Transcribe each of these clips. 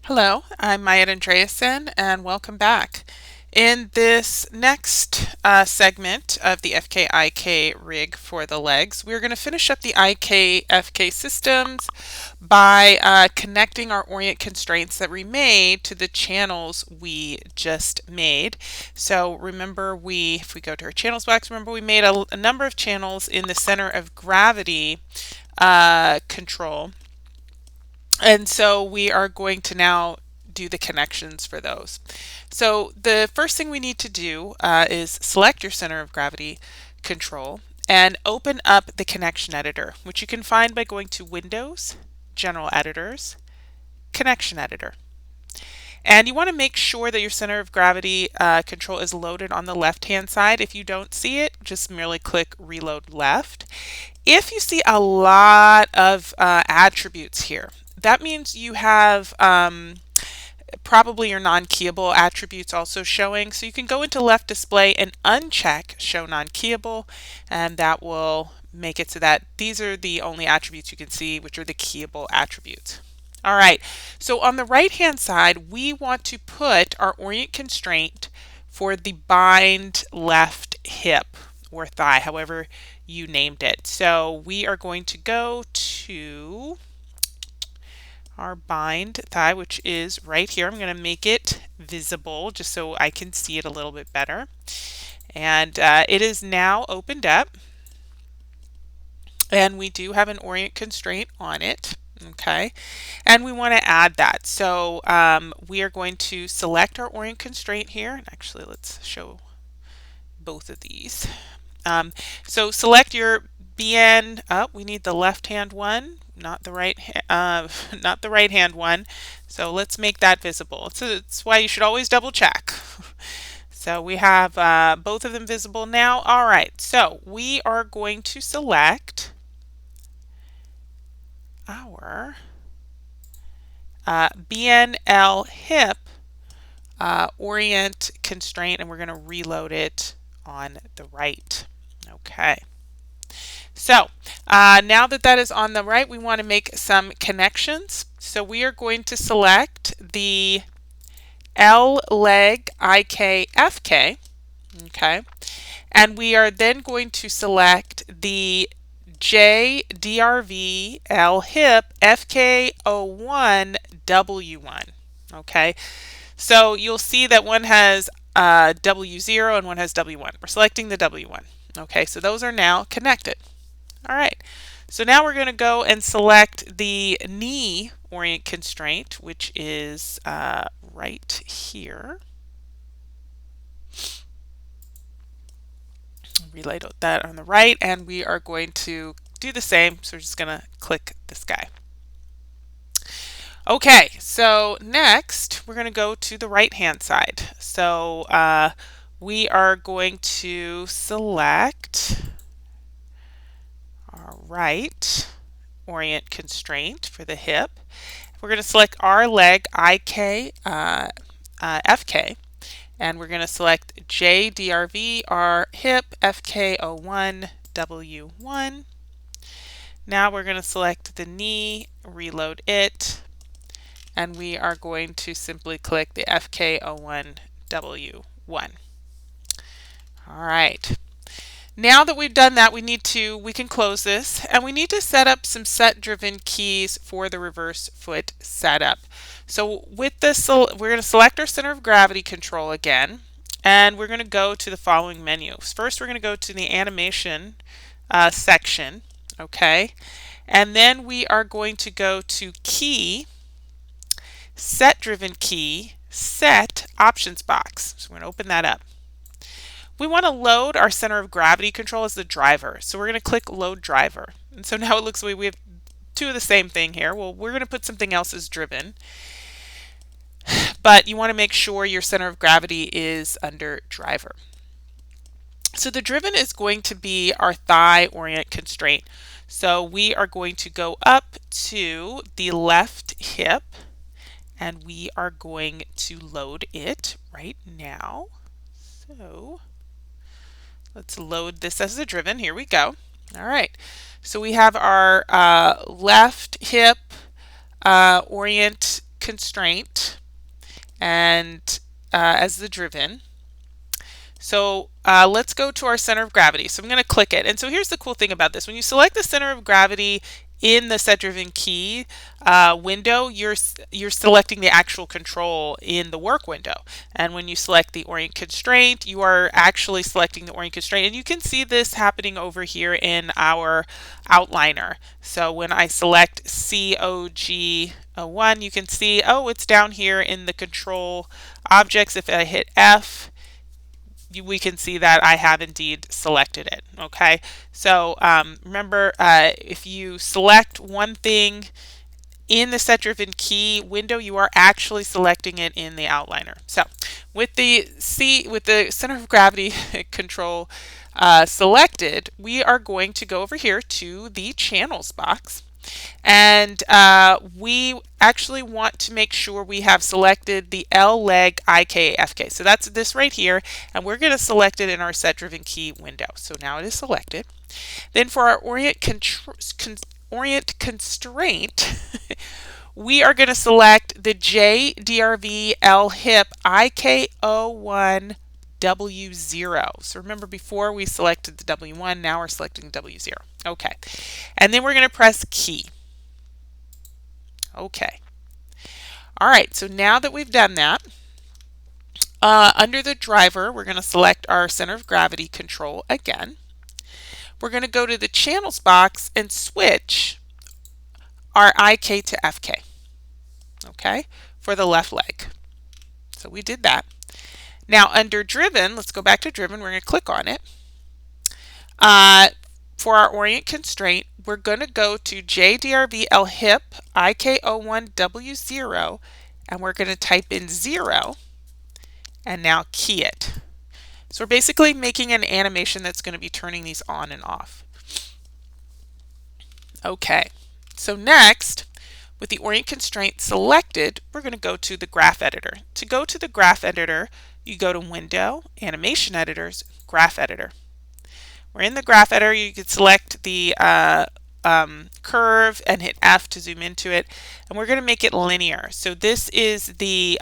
Hello, I'm Maya Andreasen, and welcome back. In this next segment of the FKIK rig for the legs, we're going to finish up the IK-FK systems by connecting our orient constraints that we made to the channels we just made. So remember if we go to our channels box, remember we made a number of channels in the center of gravity control. And so we are going to now do the connections for those. So the first thing we need to do is select your center of gravity control and open up the connection editor, which you can find by going to Windows, General Editors, Connection Editor. And you want to make sure that your center of gravity control is loaded on the left-hand side. If you don't see it, just merely click Reload Left. If you see a lot of attributes here, that means you have probably your non-keyable attributes also showing. So you can go into left display and uncheck show non-keyable, and that will make it so that these are the only attributes you can see, which are the keyable attributes. All right, so on the right hand side, we want to put our orient constraint for the bind left hip or thigh, however you named it. So we are going to go to our bind thigh, which is right here. I'm going to make it visible just so I can see it a little bit better. And it is now opened up. And we do have an orient constraint on it. Okay, and we want to add that. So we are going to select our orient constraint here. And actually, let's show both of these. So select your BN. We need the left-hand one, not the right, not the right-hand one. So let's make that visible. It's why you should always double check. So we have both of them visible now. All right. So we are going to select our BNL hip orient constraint, and we're going to reload it on the right. Okay. So now that that is on the right, we want to make some connections. So we are going to select the L leg IK FK, okay, and we are then going to select the J DRV L hip FK01 W1, okay. So you'll see that one has W0 and one has W1. We're selecting the W1. Okay, so those are now connected. All right, so now we're going to go and select the knee orient constraint, which is right here. Relay that on the right, and we are going to do the same. So we're just going to click this guy. Okay, so next we're going to go to the right hand side. So we are going to select our right orient constraint for the hip. We're going to select our leg IK FK, and we're going to select JDRV our hip FK01 W1. Now we're going to select the knee, reload it, and we are going to simply click the FK01 W1. All right. Now that we've done that, we can close this, and we need to set up some set-driven keys for the reverse foot setup. So with this, we're going to select our center of gravity control again, and we're going to go to the following menus. First, we're going to go to the animation section, okay, and then we are going to go to key, set-driven key, set options box. So we're going to open that up. We want to load our center of gravity control as the driver. So we're going to click load driver. And so now it looks like we have two of the same thing here. Well, we're going to put something else as driven. But you want to make sure your center of gravity is under driver. So the driven is going to be our thigh orient constraint. So we are going to go up to the left hip, and we are going to load it right now. So let's load this as a driven. Here we go. All right. So we have our left hip orient constraint and as the driven. So let's go to our center of gravity. So I'm going to click it. And so here's the cool thing about this. When you select the center of gravity in the set driven key window, you're selecting the actual control in the work window. And when you select the orient constraint, you are actually selecting the orient constraint. And you can see this happening over here in our outliner. So when I select COG01, you can see, oh, it's down here in the control objects. If I hit F, we can see that I have indeed selected it. Okay, so remember, if you select one thing in the set driven key window, you are actually selecting it in the outliner. So with the center of gravity control selected, we are going to go over here to the channels box. And we actually want to make sure we have selected the L leg IKFK. So that's this right here, and we're going to select it in our set driven key window. So now it is selected. Then for our orient constraint, we are going to select the JDRV L hip IKO1 W0. So remember, before we selected the W1, now we're selecting W0. Okay, and then we're going to press key. Okay. All right, so now that we've done that, under the driver, we're going to select our center of gravity control again. We're going to go to the channels box and switch our IK to FK, okay, for the left leg. So we did that. Now under driven, let's go back to driven. We're going to click on it. For our orient constraint, we're going to go to JDRVL hip IKO1W0, and we're going to type in 0 and now key it. So we're basically making an animation that's going to be turning these on and off. Okay, so next, with the orient constraint selected, we're going to go to the graph editor. To go to the graph editor, you go to Window, Animation Editors, Graph Editor. We're in the graph editor. You can select the curve and hit F to zoom into it, and we're going to make it linear. So this is the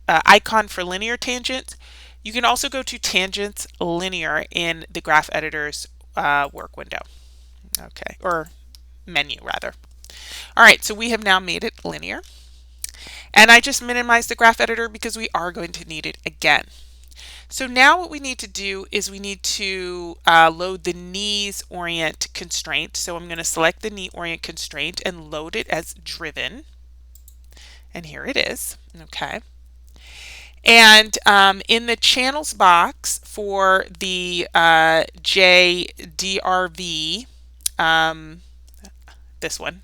icon for linear tangents. You can also go to Tangents Linear in the graph editor's work window, okay, or menu rather. All right, so we have now made it linear, and I just minimized the graph editor because we are going to need it again. So now what we need to do is we need to load the knees orient constraint. So I'm going to select the knee orient constraint and load it as driven. And here it is. Okay. And in the channels box for the JDRV, this one,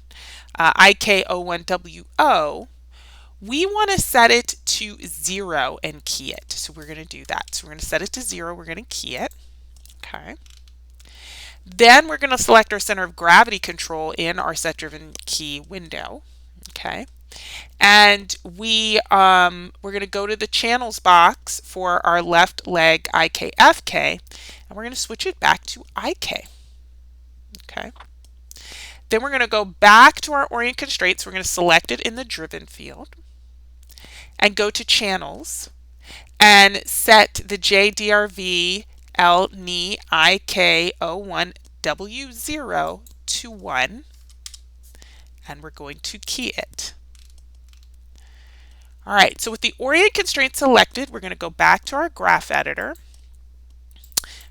IKO1WO, we want to set it to 0 and key it. So we're going to do that. So we're going to set it to 0. We're going to key it. Okay. Then we're going to select our center of gravity control in our set driven key window. Okay. And we're going to go to the channels box for our left leg IKFK, and we're going to switch it back to IK. Okay. Then we're going to go back to our orient constraints. We're going to select it in the driven field and go to channels and set the JDRV L knee IKO1 W0 to 1, and we're going to key it. All right, so with the orient constraint selected, we're going to go back to our graph editor.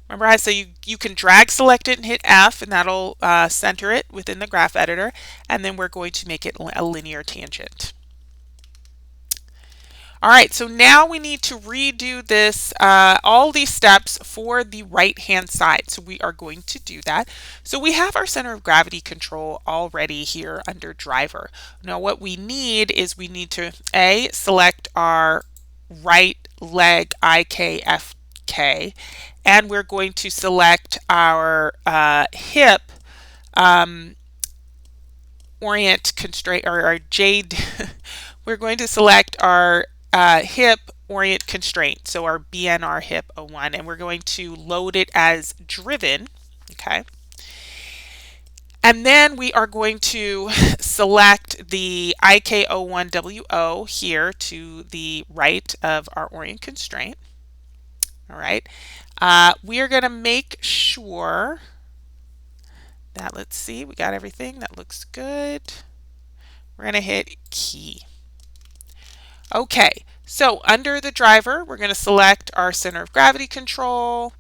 Remember I say you can drag select it and hit F, and that'll center it within the graph editor, and then we're going to make it a linear tangent. All right, so now we need to redo this, all these steps for the right-hand side. So we are going to do that. So we have our center of gravity control already here under driver. Now what we need is we need to select our right leg IKFK, and we're going to select our hip orient constraint, or our JD. We're going to select our hip orient constraint, so our BNR hip 01, and we're going to load it as driven. Okay. And then we are going to select the IK01WO here to the right of our orient constraint. All right. We are going to make sure that, let's see, we got everything. That looks good. We're going to hit key. Okay, so under the driver, we're going to select our center of gravity control,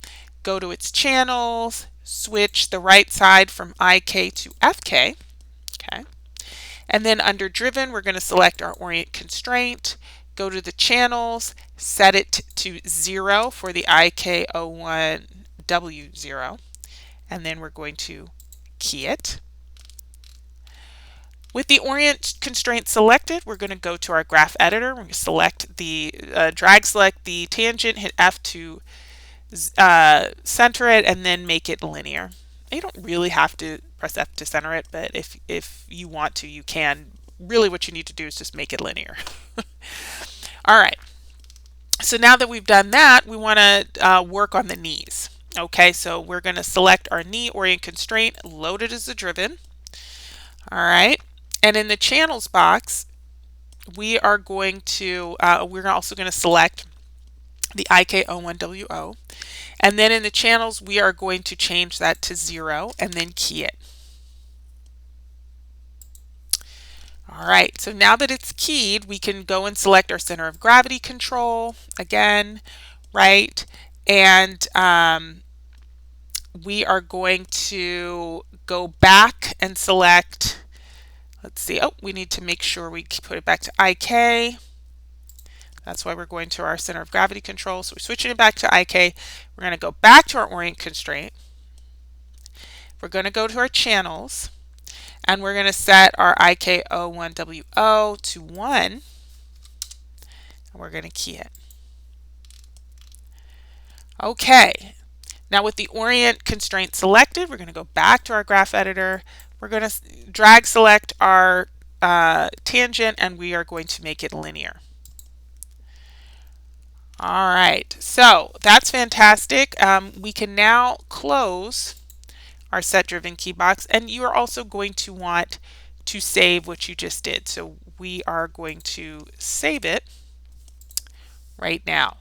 go to its channels, switch the right side from IK to FK. Okay. And then under driven, we're going to select our orient constraint, go to the channels, set it to 0 for the IK01W0, and then we're going to key it. With the orient constraint selected, we're going to go to our graph editor. We're going to select the drag select the tangent, hit F to center it, and then make it linear. You don't really have to press F to center it, but if you want to, you can. Really what you need to do is just make it linear. All right. So now that we've done that, we want to work on the knees. Okay, so we're going to select our knee orient constraint, load it as a driven. All right. And in the channels box, we are going to, we're also going to select the IK01WO. And then in the channels, we are going to change that to 0 and then key it. All right, so now that it's keyed, we can go and select our center of gravity control again, right? And we are going to go back and select, let's see, oh, we need to make sure we put it back to IK. That's why we're going to our center of gravity control. So we're switching it back to IK. We're going to go back to our orient constraint. We're going to go to our channels, and we're going to set our IK01WO to 1, and we're going to key it. Okay, now with the orient constraint selected, we're going to go back to our graph editor. We're going to drag select our tangent, and we are going to make it linear. All right, so that's fantastic. We can now close our set driven key box, and you are also going to want to save what you just did. So we are going to save it right now.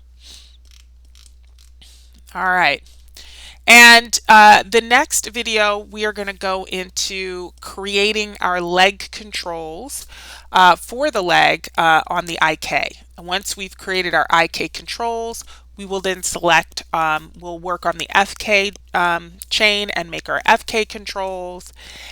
All right. And the next video, we are going to go into creating our leg controls for the leg on the IK. And once we've created our IK controls, we will then select, we'll work on the FK chain and make our FK controls.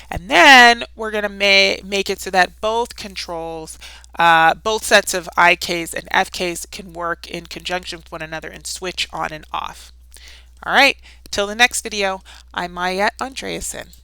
And then we're going to make it so that both controls, both sets of IKs and FKs can work in conjunction with one another and switch on and off. All right, till the next video, I'm Maya Andreasen.